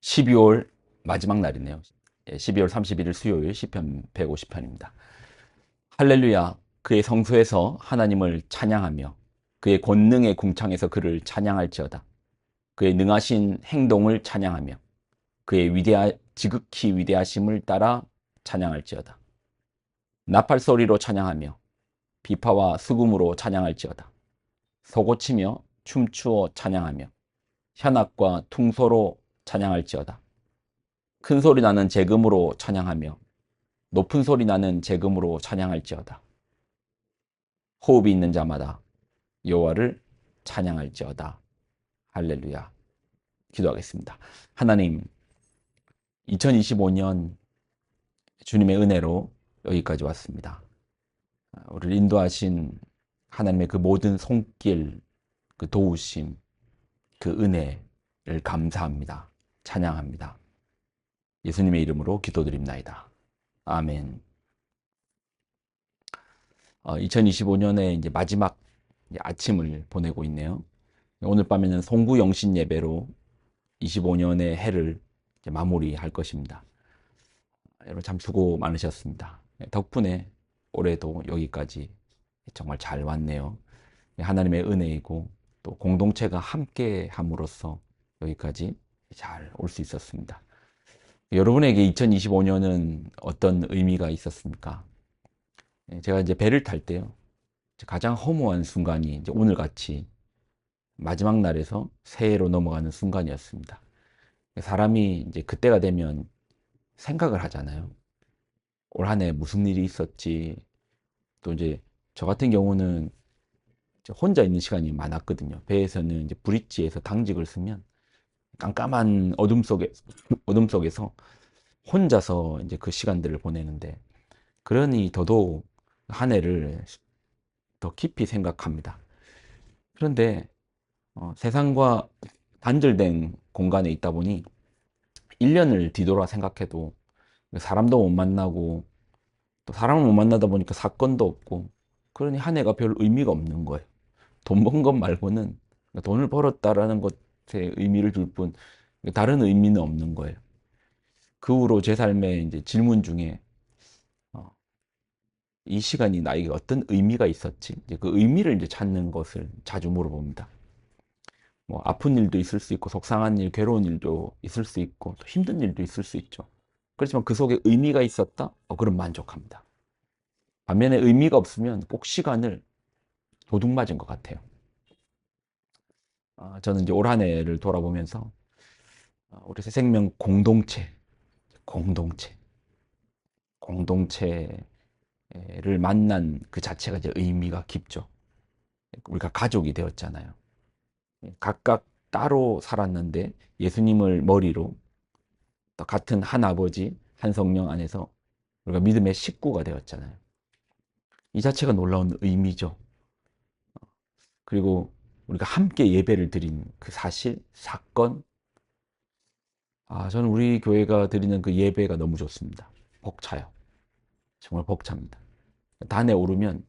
12월 마지막 날이네요. 12월 31일 수요일 시편 150편입니다. 할렐루야, 그의 성소에서 하나님을 찬양하며 그의 권능의 궁창에서 그를 찬양할지어다. 그의 능하신 행동을 찬양하며 그의 지극히 위대하심을 따라 찬양할지어다. 나팔 소리로 찬양하며 비파와 수금으로 찬양할지어다. 서고치며 춤추어 찬양하며 현악과 퉁소로 찬양할지어다. 큰 소리 나는 재금으로 찬양하며 높은 소리 나는 재금으로 찬양할지어다. 호흡이 있는 자마다 여호와를 찬양할지어다. 할렐루야. 기도하겠습니다. 하나님, 2025년 주님의 은혜로 여기까지 왔습니다. 우리를 인도하신 하나님의 그 모든 손길, 그 도우심, 그 은혜를 감사합니다. 찬양합니다. 예수님의 이름으로 기도드립나이다. 아멘. 2025년의 이제 마지막 아침을 보내고 있네요. 오늘 밤에는 송구 영신 예배로 25년의 해를 마무리할 것입니다. 여러분 참 수고 많으셨습니다. 덕분에 올해도 여기까지 정말 잘 왔네요. 하나님의 은혜이고 또 공동체가 함께 함으로써 여기까지 잘 올 수 있었습니다. 여러분에게 2025년은 어떤 의미가 있었습니까? 제가 이제 배를 탈 때요. 가장 허무한 순간이 이제 오늘 같이 마지막 날에서 새해로 넘어가는 순간이었습니다. 사람이 이제 그때가 되면 생각을 하잖아요. 올 한 해 무슨 일이 있었지. 또 이제 저 같은 경우는 혼자 있는 시간이 많았거든요. 배에서는 이제 브릿지에서 당직을 쓰면 깜깜한 어둠 속에서 혼자서 이제 그 시간들을 보내는데, 그러니 더더욱 한 해를 더 깊이 생각합니다. 그런데 세상과 단절된 공간에 있다 보니 1년을 뒤돌아 생각해도 사람도 못 만나고 또 사람을 못 만나다 보니까 사건도 없고, 그러니 한 해가 별 의미가 없는 거예요. 돈 번 것 말고는, 돈을 벌었다라는 것에 의미를 둘 뿐 다른 의미는 없는 거예요. 그 후로 제 삶의 이제 질문 중에 어, 이 시간이 나에게 어떤 의미가 있었지? 이제 그 의미를 이제 찾는 것을 자주 물어봅니다. 뭐 아픈 일도 있을 수 있고 속상한 일, 괴로운 일도 있을 수 있고 또 힘든 일도 있을 수 있죠. 그렇지만 그 속에 의미가 있었다? 그럼 만족합니다. 반면에 의미가 없으면 꼭 시간을 도둑 맞은 것 같아요. 저는 이제 올 한 해를 돌아보면서 우리 새생명 공동체, 공동체를 만난 그 자체가 이제 의미가 깊죠. 우리가 가족이 되었잖아요. 각각 따로 살았는데 예수님을 머리로 또 같은 한 아버지, 한 성령 안에서 우리가 믿음의 식구가 되었잖아요. 이 자체가 놀라운 의미죠. 그리고 우리가 함께 예배를 드린 그 사실, 사건, 저는 우리 교회가 드리는 그 예배가 너무 좋습니다. 벅차요. 정말 벅찹니다. 단에 오르면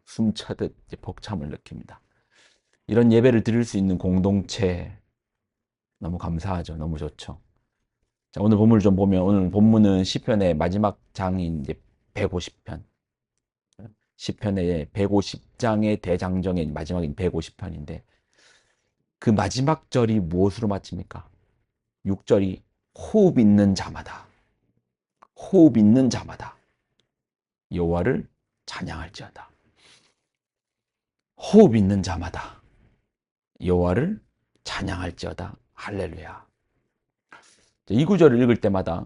숨차듯 벅참을 느낍니다. 이런 예배를 드릴 수 있는 공동체 너무 감사하죠. 너무 좋죠. 자, 오늘 본문을 좀 보면, 오늘 본문은 시편의 마지막 장인 이제 150편. 시편의 150장의 대장정의 마지막인 150편인데, 그 마지막 절이 무엇으로 마칩니까? 6절이 호흡 있는 자마다, 호흡 있는 자마다 여호와를 찬양할지어다. 호흡 있는 자마다 여호와를 찬양할지어다. 할렐루야. 이 구절을 읽을 때마다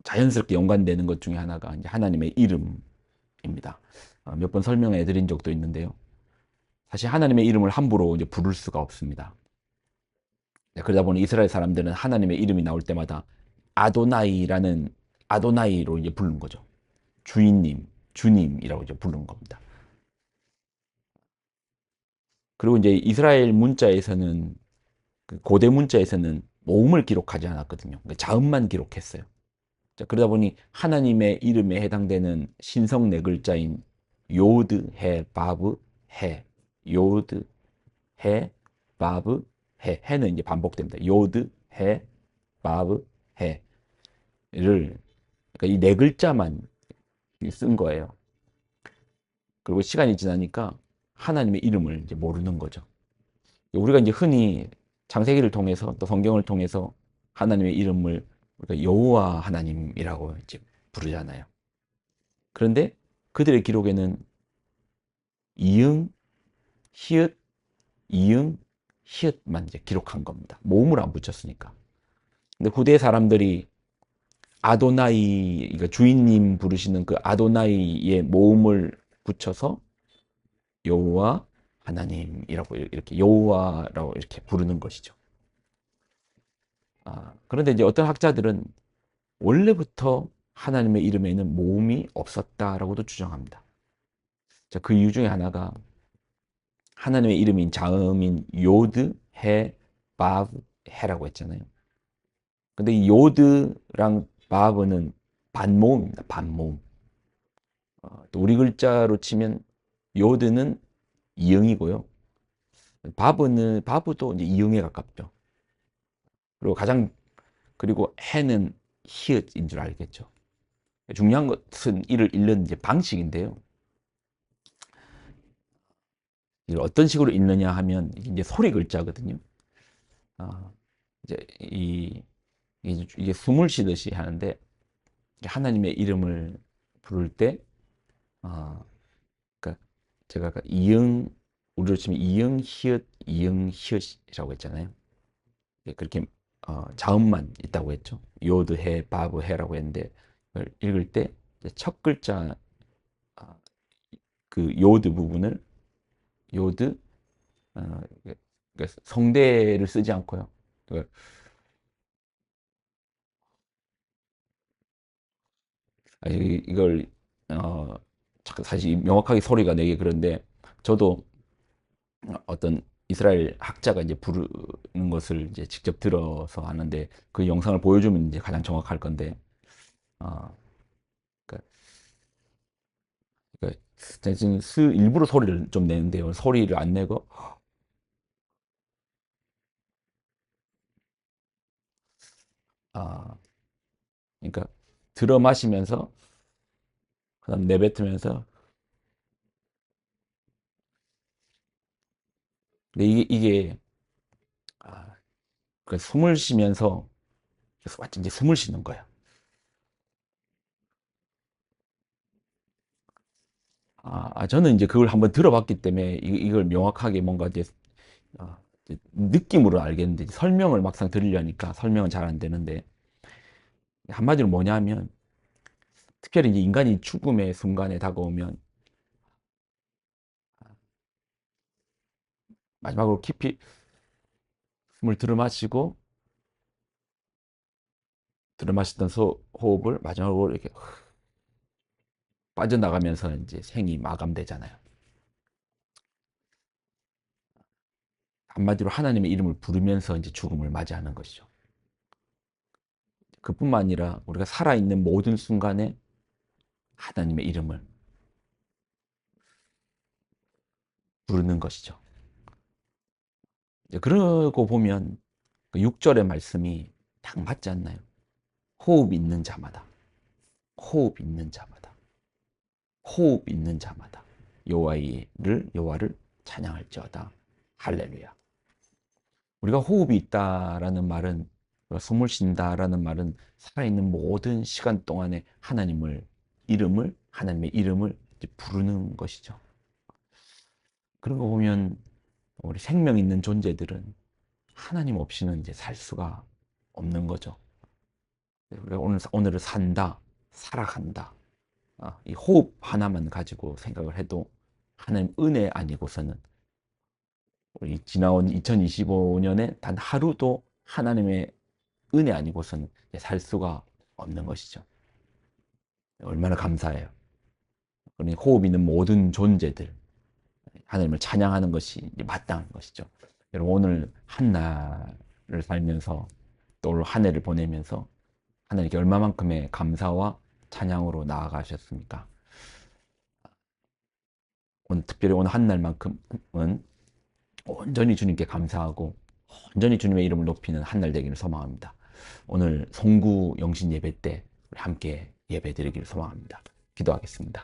자연스럽게 연관되는 것 중에 하나가 이제 하나님의 이름입니다. 몇 번 설명해 드린 적도 있는데요. 사실 하나님의 이름을 함부로 이제 부를 수가 없습니다. 그러다 보니 이스라엘 사람들은 하나님의 이름이 나올 때마다 아도나이로 이제 부르는 거죠. 주인님, 주님이라고 이제 부르는 겁니다. 그리고 이제 이스라엘 문자에서는, 그 고대 문자에서는 모음을 기록하지 않았거든요. 그러니까 자음만 기록했어요. 자, 그러다 보니 하나님의 이름에 해당되는 신성 네 글자인 요드, 해, 바브, 해, 요드, 해, 바브, 해. 해는 이제 반복됩니다. 요드, 해, 바브, 해를, 그러니까 이 네 글자만 쓴 거예요. 그리고 시간이 지나니까 하나님의 이름을 이제 모르는 거죠. 우리가 이제 흔히 창세기를 통해서 또 성경을 통해서 하나님의 이름을 우리가 여호와 하나님이라고 이제 부르잖아요. 그런데 그들의 기록에는 이응, 히읗, 이응, 히읗만 이제 기록한 겁니다. 모음을 안 붙였으니까. 근데 후대 사람들이 아도나이, 그러니까 주인님 부르시는 그 아도나이의 모음을 붙여서 여호와 하나님이라고 이렇게 여호와라고 이렇게 부르는 것이죠. 그런데 이제 어떤 학자들은 원래부터 하나님의 이름에는 모음이 없었다라고도 주장합니다. 자, 그 이유 중에 하나가 하나님의 이름인 자음인 요드, 해, 바브, 해라고 했잖아요. 근데 이 요드랑 바브는 반모음입니다. 반모음. 또 우리 글자로 치면 요드는 이응이고요. 바브도 이제 이응에 가깝죠. 그리고 해는 히읗인 줄 알겠죠. 중요한 것은 이를 읽는 이제 방식인데요. 이걸 어떤 식으로 읽느냐 하면 이제 소리 글자거든요. 아, 이제 이게 숨을 쉬듯이 하는데 하나님의 이름을 부를 때 그러니까 제가 아까 이응 우리로 치면 이응 히읗 이응 히읗이라고 했잖아요. 그렇게 자음만 있다고 했죠. 요드 해 바브 해라고 했는데 그걸 읽을 때 첫 글자 아, 그 요드 부분을 요드 그러니까 성대를 쓰지 않고요. 그러니까 이걸 사실 명확하게 소리가 내기 그런데 저도 어떤 이스라엘 학자가 이제 부르는 것을 이제 직접 들어서 하는데 그 영상을 보여주면 이제 가장 정확할 건데 어, 그러니까, 그러니까 제가 지금 일부러 소리를 좀 내는데요. 소리를 안 내고 아 그러니까 들어 마시면서 그다음 내뱉으면서 근데 이게 그 숨을 쉬면서 완전 이제 숨을 쉬는 거예요. 저는 이제 그걸 한번 들어봤기 때문에 이걸 명확하게 뭔가 이제 느낌으로 알겠는데 설명을 막상 들으려니까 설명은 잘 안 되는데 한마디로 뭐냐면 특별히 이제 인간이 죽음의 순간에 다가오면 마지막으로 깊이 숨을 들어마시던 호흡을 마지막으로 이렇게 빠져나가면서 이제 생이 마감되잖아요. 한마디로 하나님의 이름을 부르면서 이제 죽음을 맞이하는 것이죠. 그뿐만 아니라 우리가 살아있는 모든 순간에 하나님의 이름을 부르는 것이죠. 그러고 보면 그 6절의 말씀이 딱 맞지 않나요? 호흡 있는 자마다, 호흡 있는 자마다, 호흡 있는 자마다 여호와를 찬양할지어다. 할렐루야. 우리가 호흡이 있다라는 말은 우리가 숨을 쉰다라는 말은 살아있는 모든 시간 동안에 하나님의 이름을 부르는 것이죠. 그런 거 보면 우리 생명 있는 존재들은 하나님 없이는 이제 살 수가 없는 거죠. 우리가 오늘을 산다, 살아간다. 이 호흡 하나만 가지고 생각을 해도 하나님 은혜 아니고서는 우리 지나온 2025년에 단 하루도 하나님의 은혜 아니고서는 살 수가 없는 것이죠. 얼마나 감사해요. 그러니 호흡 있는 모든 존재들 하나님을 찬양하는 것이 마땅한 것이죠. 여러분 오늘 한 날을 살면서 또 올 한 해를 보내면서 하나님께 얼마만큼의 감사와 찬양으로 나아가셨습니까? 특별히 오늘 한 날만큼은 온전히 주님께 감사하고 온전히 주님의 이름을 높이는 한 날 되기를 소망합니다. 오늘 송구 영신 예배 때 우리 함께 예배 드리기를 소망합니다. 기도하겠습니다.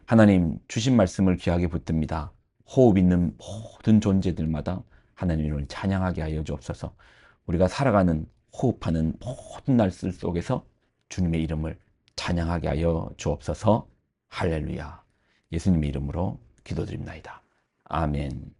하나님, 주신 말씀을 귀하게 붙듭니다. 호흡 있는 모든 존재들마다 하나님을 찬양하게 하여 주옵소서. 우리가 살아가는 호흡하는 모든 날들 속에서 주님의 이름을 찬양하게 하여 주옵소서. 할렐루야. 예수님의 이름으로 기도드립니다. 아멘.